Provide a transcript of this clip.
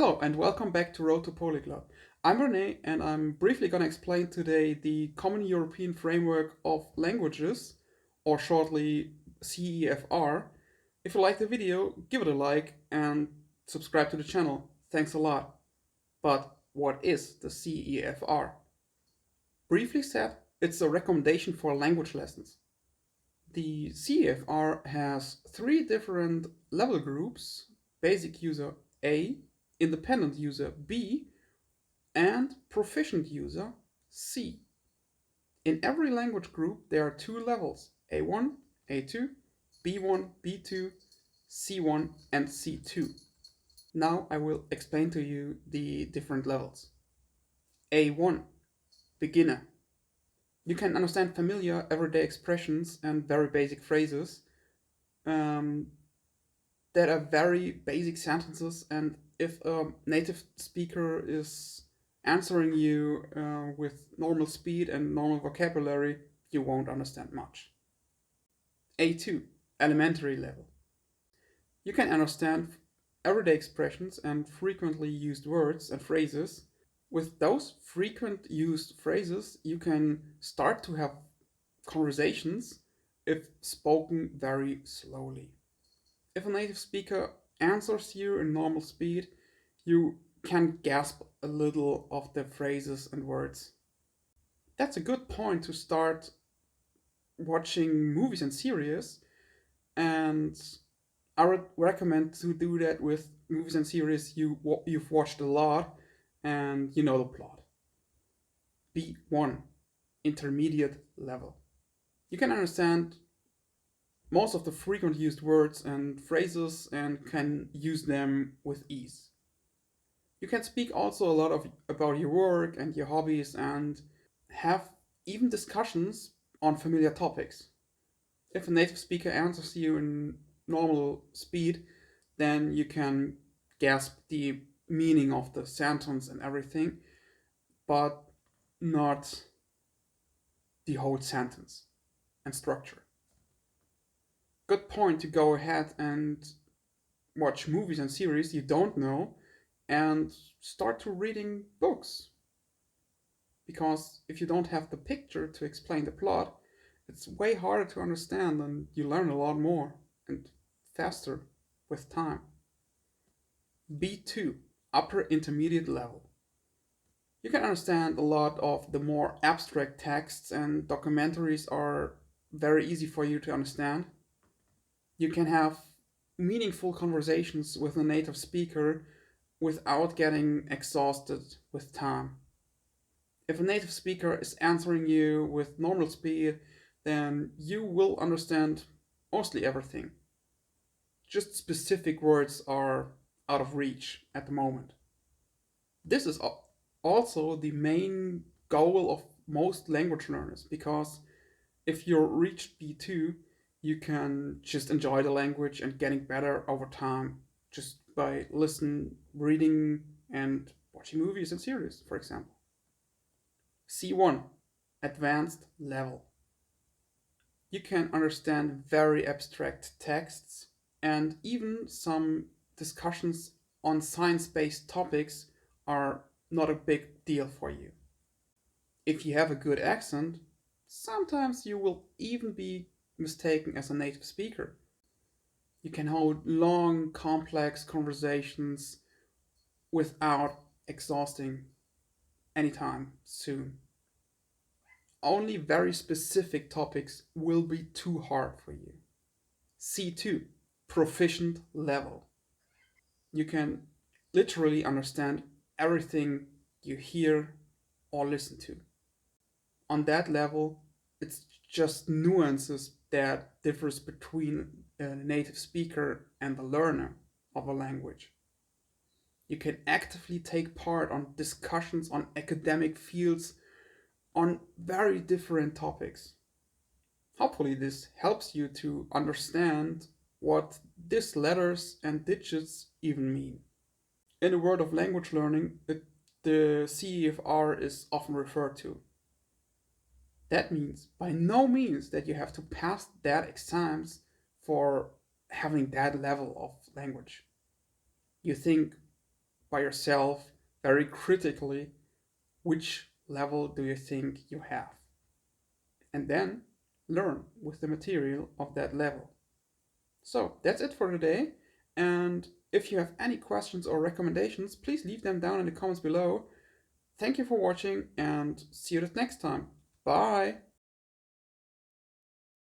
Hello and welcome back to Road to Polyglott. I'm Rene and I'm briefly going to explain today the Common European Framework of Languages, or shortly CEFR. If you like the video, give it a like and subscribe to the channel. Thanks a lot. But what is the CEFR? Briefly said, it's a recommendation for language lessons. The CEFR has three different level groups: basic user A, independent user B, and proficient user C. In every language group, there are two levels: A1, A2, B1, B2, C1, and C2. Now I will explain to you the different levels. A1, beginner. You can understand familiar everyday expressions and very basic phrases um, that are very basic sentences, and if a native speaker is answering you with normal speed and normal vocabulary, you won't understand much. A2, elementary level. You can understand everyday expressions and frequently used words and phrases. With those frequent used phrases, you can start to have conversations if spoken very slowly. If a native speaker answers you in normal speed, you can gasp a little of the phrases and words. That's a good point to start watching movies and series, and I would recommend to do that with movies and series you've watched a lot and you know the plot. B1, intermediate level. You can understand most of the frequent used words and phrases and can use them with ease. You can speak also a lot about your work and your hobbies and have even discussions on familiar topics. If a native speaker answers you in normal speed, then you can grasp the meaning of the sentence and everything, but not the whole sentence and structure. Good point to go ahead and watch movies and series you don't know and start to reading books. Because if you don't have the picture to explain the plot, it's way harder to understand and you learn a lot more and faster with time. B2, upper intermediate level. You can understand a lot of the more abstract texts, and documentaries are very easy for you to understand. You can have meaningful conversations with a native speaker without getting exhausted with time. If a native speaker is answering you with normal speed, then you will understand mostly everything. Just specific words are out of reach at the moment. This is also the main goal of most language learners, because if you reach B2, you can just enjoy the language and getting better over time just by listening, reading, and watching movies and series, for example. C1, advanced level. You can understand very abstract texts, and even some discussions on science-based topics are not a big deal for you. If you have a good accent, sometimes you will even be mistaken as a native speaker. You can hold long, complex conversations without exhausting anytime soon. Only very specific topics will be too hard for you. C2, proficient level. You can literally understand everything you hear or listen to. On that level, it's just nuances that differs between a native speaker and the learner of a language. You can actively take part on discussions on academic fields on very different topics. Hopefully this helps you to understand what these letters and digits even mean. In the world of language learning, the CEFR is often referred to. That means by no means that you have to pass that exams for having that level of language. You think, by yourself very critically which level do you think you have, and then learn with the material of that level. So that's it for today. And if you have any questions or recommendations, please leave them down in the comments below. Thank you for watching and see you the next time. Bye!